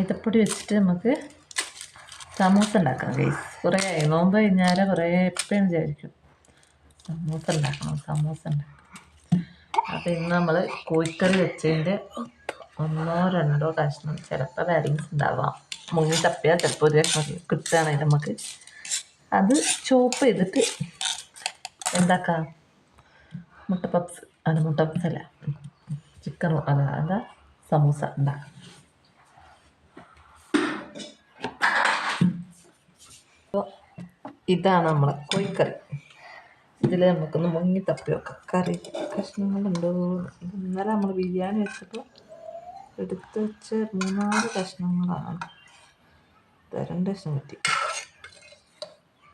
മൈദപ്പൊടി വെച്ചിട്ട് നമുക്ക് സമൂസ ഉണ്ടാക്കണം ഗൈസ്. കുറേ ആയി നോമ്പ് കഴിഞ്ഞാൽ കുറേ എപ്പോഴും വിചാരിക്കും സമൂസ ഉണ്ടാക്കണം. അപ്പം ഇന്ന് നമ്മൾ കോഴിക്കറി വെച്ചതിൻ്റെ 1-2 കഷ്ണം ചിലപ്പോൾ ബാലൻസ് ഉണ്ടാവാം. മുങ്ങി തപ്പിയാൽ ചിലപ്പോൾ ഒരു കഷ്ണം കിട്ടുകയാണെങ്കിൽ നമുക്ക് അത് ചോപ്പ് ചെയ്തിട്ട് എന്താക്കാം, മുട്ട പപ്സ് അല്ല ചിക്കൻ അല്ല എന്താ സമൂസ ഉണ്ടാക്കാം. അപ്പോൾ ഇതാണ് നമ്മളെ കോഴിക്കറി. ഇതിൽ നമുക്കൊന്ന് മുങ്ങി തപ്പി വെക്കാം കറി കഷ്ണങ്ങളുണ്ടോ. ഇന്നലെ നമ്മൾ ബിരിയാണി വെച്ചപ്പോൾ എടുത്ത് വെച്ച 3-4 കഷ്ണങ്ങളാണ്. 2 കഷ്ണം കിട്ടി,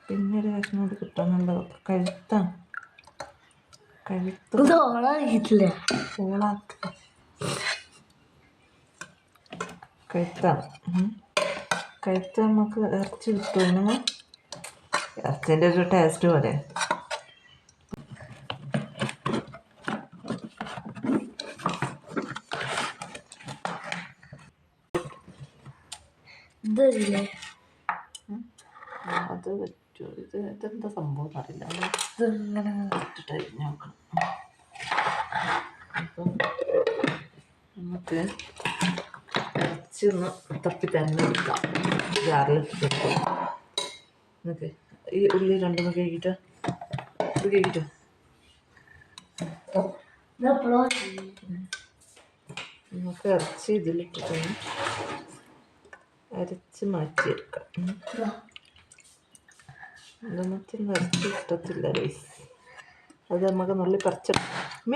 പിന്നെ ഒരു കഷ്ണം കൂടി കിട്ടാനുള്ളത് കഴുത്താണ്. കഴുത്ത് നമുക്ക് ഇറച്ചി കിട്ടുമെങ്കിൽ ഇറച്ചിൻ്റെ ഒരു ടേസ്റ്റ് പോലെ. അത് പറ്റൂ. ഇതെന്താ സംഭവം അറിയില്ല. ഇതിങ്ങനെ ഇട്ടിട്ട് അരിഞ്ഞ് നോക്കണം. അപ്പം നമുക്ക് ഇറച്ചി ഒന്ന് തപ്പി തന്നെ എടുക്കാം. ജാറിലിട്ടിട്ട് നമുക്ക് ഈ ഉള്ളി 2 കഴുകിയിട്ട് നമുക്ക് ഇറച്ചി ഇതിലിട്ടിട്ട് അരച്ച് മാറ്റിയെടുക്കാം. നമുക്ക് ഇറച്ചി ഇഷ്ടത്തില്ല റൈസ്. അത് നമുക്ക് നുള്ളി പറിച്ചെടുക്കാം.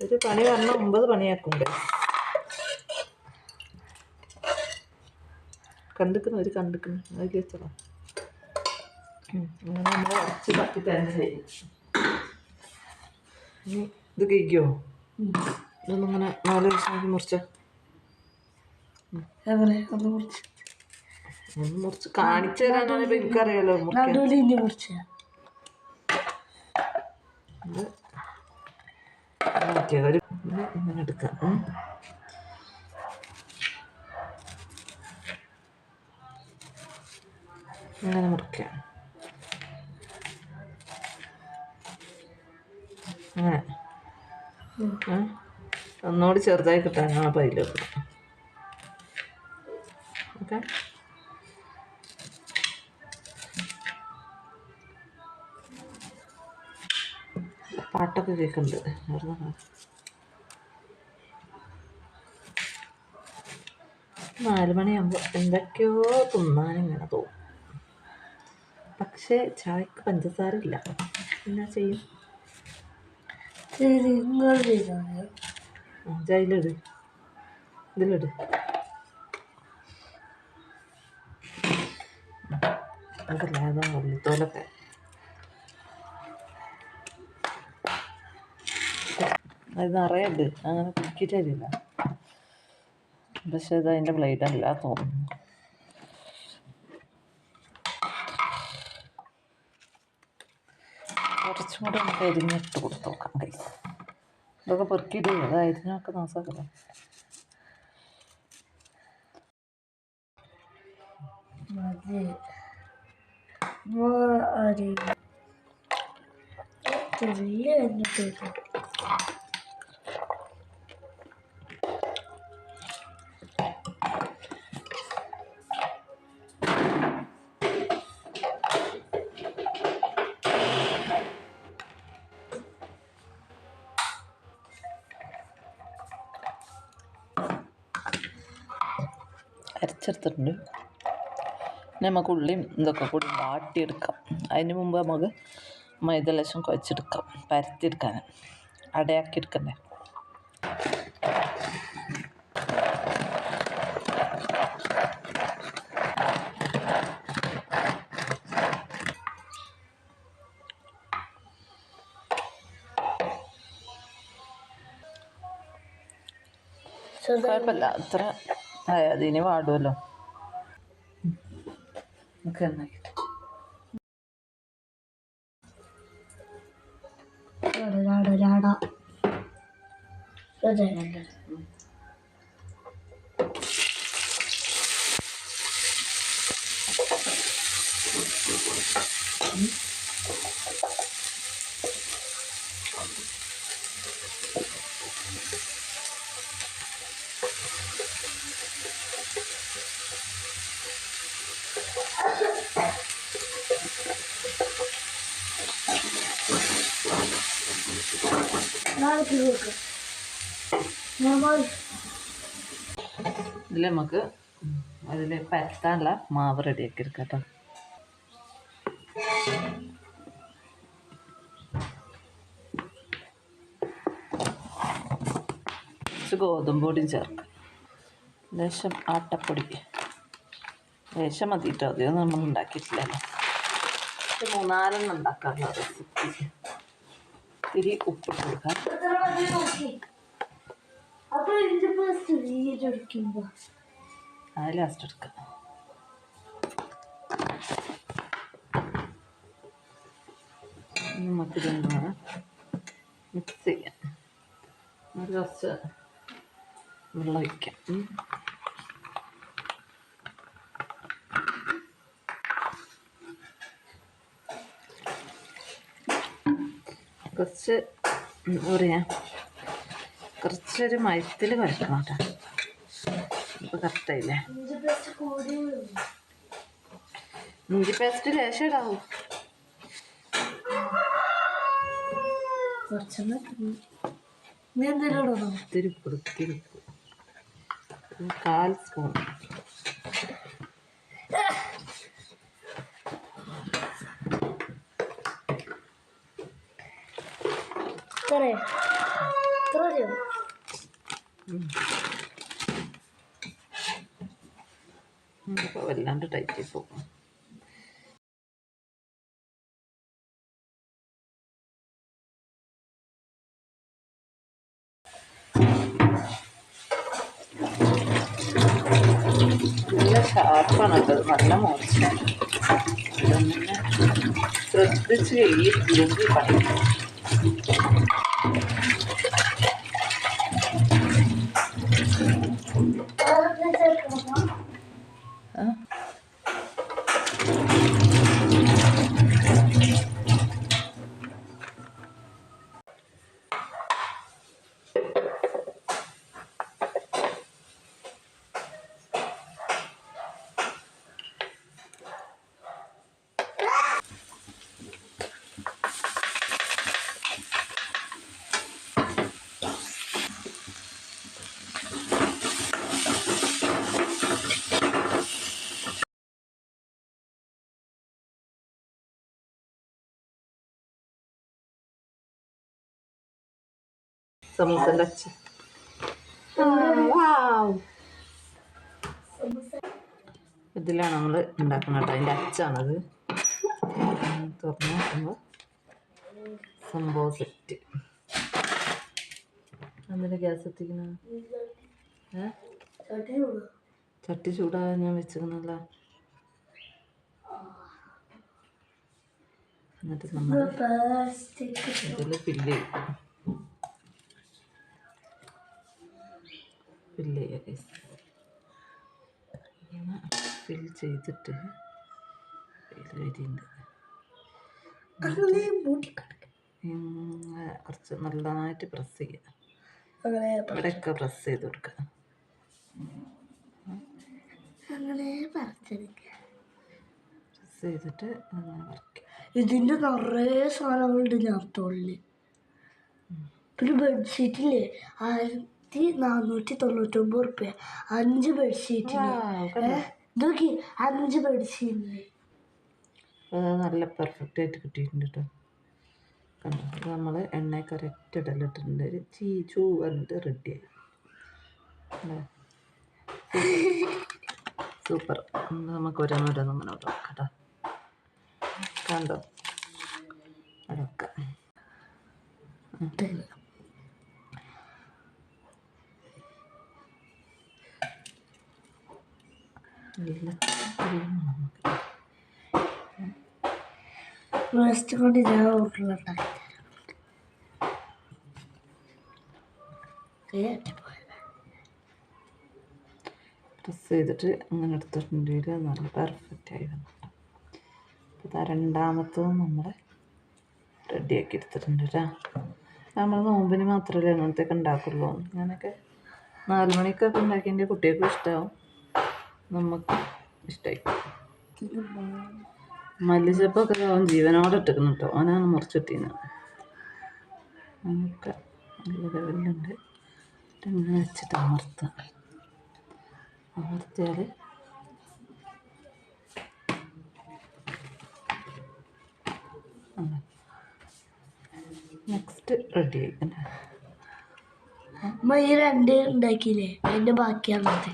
ഒരു പണി പറഞ്ഞാൽ 9 പണിയാക്കും. കണ്ടിക്കുന്നു അതിൽ വെച്ചോ. അങ്ങനെ നമ്മൾ ഇറച്ചി തപ്പി തന്നെ ചെയ്യും. ഇനി ഇത് കഴിക്കുമോ? ഇതൊന്നിങ്ങനെ 4 കഷ്ണമാക്കി മുറിച്ച ഒന്ന് മുറിച്ച് കാണിച്ചു തരാനാണ്. ഇപ്പം എനിക്കറിയാലോ ഇങ്ങനെ എടുക്കാം. ഇങ്ങനെ മുറിക്കാം. അങ്ങനെ ഒന്നുകൂടി ചെറുതായി കിട്ടാനാണ് അപ്പം അതിൽ വെക്കണം. ഓക്കെ, പാട്ടൊക്കെ കേൾക്കുന്നുണ്ട്. 4 മണിയാകുമ്പോൾ എന്തൊക്കെയോ തിന്നാനിങ്ങനെ തോന്നും. പക്ഷേ ചായക്ക് പഞ്ചസാര ഇല്ല. എന്നാ ചെയ്യും? ഇതിലിട് അതല്ല അതാ തോലൊക്കെ. അത് നിറയുണ്ട്, അങ്ങനെ കുക്കിയിട്ട് തരില്ല. പക്ഷെ ഇത് അതിൻ്റെ ബ്ലേഡല്ല തോന്നുന്നു. കുറച്ചും കൂടെ നമുക്ക് അരിഞ്ഞിട്ട് കൊടുത്ത് നോക്കാം ഗൈസ്. ഇതൊക്കെ പെറുക്കിയിട്ട് അത് അരിഞ്ഞൊക്കെ നാസാക്കല്ലോ. അരച്ചെടുത്തിട്ടുണ്ട്. നമുക്ക് ഉള്ളിയും ഇതൊക്കെ കൂടി വാട്ടിയെടുക്കാം. അതിന് മുമ്പ് നമുക്ക് മൈദ ലേശം കുഴച്ചെടുക്കാം. പരത്തിയെടുക്കാൻ അടയാക്കിയെടുക്കണ്ടേ. കുഴപ്പമില്ല, അത്ര അതിന് വാടുമല്ലോ. നമുക്ക് അതെ ഇതിൽ നമുക്ക് അതിൽ പരത്താനുള്ള മാവ് റെഡിയാക്കി എടുക്കാം കേട്ടോ. കുറച്ച് ഗോതമ്പ് പൊടിയും ചേർക്കാം, ലേശം ആട്ടപ്പൊടി, ലേശം മതി കേട്ടോ, അധികം നമ്മൾ ഉണ്ടാക്കിയിട്ടില്ലല്ലോ. 3-4 ഉണ്ടാക്കാറുള്ള റെസിപ്പി. ഇത്തിരി ഉപ്പിട്ട് കൊടുക്കാം. അത് ലാസ്റ്റ് എടുക്കാം. നമുക്കിതൊന്ന് മിക്സ് ചെയ്യാം. ഒരു കുറച്ച് വെള്ളം ഒഴിക്കാം. കുറച്ച് എന്താ പറയുക, കുറച്ചൊരു മയത്തിൽ കുഴക്കണം കേട്ടോ. ഇപ്പോൾ കറക്റ്റായില്ലേ? ഇഞ്ചി പേസ്റ്റ് ലേശം ഇടാവൂ. തിരുപ്പ് 1/4 സ്പൂൺ. ഇപ്പോൾ വല്ലാണ്ട് ടൈറ്റ് പോകും. നല്ല ഷാർപ്പാണ് കേട്ടോ, നല്ല മോശമാണ്. ഇതൊന്നെ ശ്രദ്ധിച്ച് കഴിയില്ലെങ്കിൽ പഠിക്കും. സമൂസൻ്റെ അച്ഛ ഇതിലാണ് നമ്മൾ ഉണ്ടാക്കുന്നത് കേട്ടോ. അതിൻ്റെ അച്ചാണത്. തുറന്ന് നോക്കുമ്പോൾ സംഭവം സെറ്റ്. അതിൻ്റെ ഗ്യാസ് എത്തിക്കണ ചട്ടി ചൂടാകാൻ ഞാൻ വെച്ചിരുന്നല്ല. എന്നിട്ട് നമ്മൾ ഇതിൽ ഫില്ല് ചെയ്യുക. ഫിൽ ചെയ്തിട്ട് വരുന്നുണ്ട്. കുറച്ച് നല്ലതായിട്ട് പ്രസ് ചെയ്യുക. ഇവിടെയൊക്കെ പ്രസ് ചെയ്ത് കൊടുക്കുക. പ്രസ് ചെയ്തിട്ട് അങ്ങനെ വരയ്ക്കുക. ഇതിൻ്റെ നിറയെ സാധനങ്ങളുണ്ട് ലാപ്ടോപ്പില്. പിന്നെ ബെഡ്ഷീറ്റില്ലേ 1499 റുപ്യ 5 ബെഡ്ഷീറ്റിന്. നോക്കി 5 ബെഡ്ഷീറ്റിന് നല്ല പെർഫെക്റ്റ് ആയിട്ട് കിട്ടിയിട്ടുണ്ട് കേട്ടോ. കണ്ടോ, നമ്മൾ എണ്ണയൊക്കെ ഒരൊറ്റ ഇടലിട്ടിട്ടുണ്ട്. ഒരു ചൂ പറഞ്ഞിട്ട് റെഡിയായി. സൂപ്പർ. നമുക്ക് ഓരോന്നോരോന്നും ഇങ്ങനെ നോക്കാം കേട്ടോ. കണ്ടോ, അതൊക്കെ വേസ്റ്റ് കൊണ്ട് ഞാൻ വീട്ടിലുണ്ടാക്കി. പ്രസ് ചെയ്തിട്ട് അങ്ങനെ എടുത്തിട്ടുണ്ടെങ്കിൽ നല്ല പെർഫെക്റ്റ് ആയി വന്നു. അപ്പോൾ രണ്ടാമത്തതും നമ്മൾ റെഡിയാക്കി എടുത്തിട്ടുണ്ട് കേട്ടോ. നമ്മൾ നോമ്പിന് മാത്രമല്ലേ അങ്ങനത്തെയൊക്കെ ഉണ്ടാക്കുള്ളൂ. ഞാനൊക്കെ 4 മണിക്കൊക്കെ ഉണ്ടാക്കി എൻ്റെ കുട്ടികൾക്കും ഇഷ്ടമാവും, നമുക്ക് ഇഷ്ടമായി. മല്ലിച്ചപ്പൊക്കെ അവൻ ജീവനോടെ ഇട്ടിരിക്കുന്നു കേട്ടോ. അവനാണ് മുറിച്ചിട്ടിന്ന്. നമുക്ക് നല്ല ലെവലുണ്ട്. ഇങ്ങനെ വെച്ചിട്ട് അമർത്തിയാൽ നെക്സ്റ്റ് റെഡി ആയിക്കണ്ടേ. ഈ 2 ഉണ്ടാക്കിയില്ലേ, അതിൻ്റെ ബാക്കിയാണത്.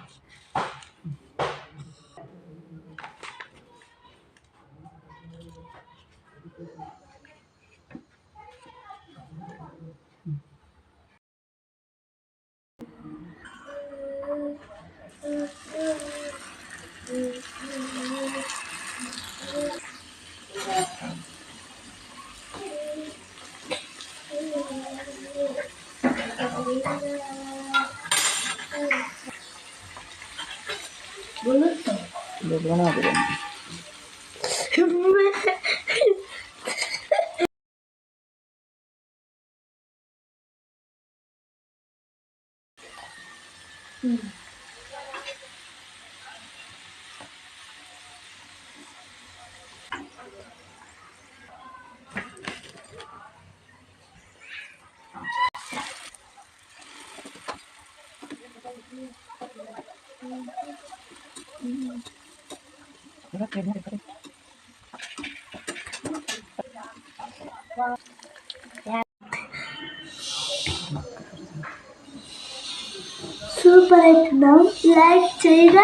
സൂപ്പറായിട്ടുണ്ടാവും. ലൈക്ക് ചെയ്യുക,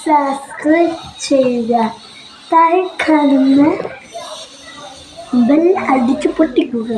സബ്സ്ക്രൈബ് ചെയ്യുക, താഴെ കാണുന്ന ബെൽ അടിച്ചു പൊട്ടിക്കുക.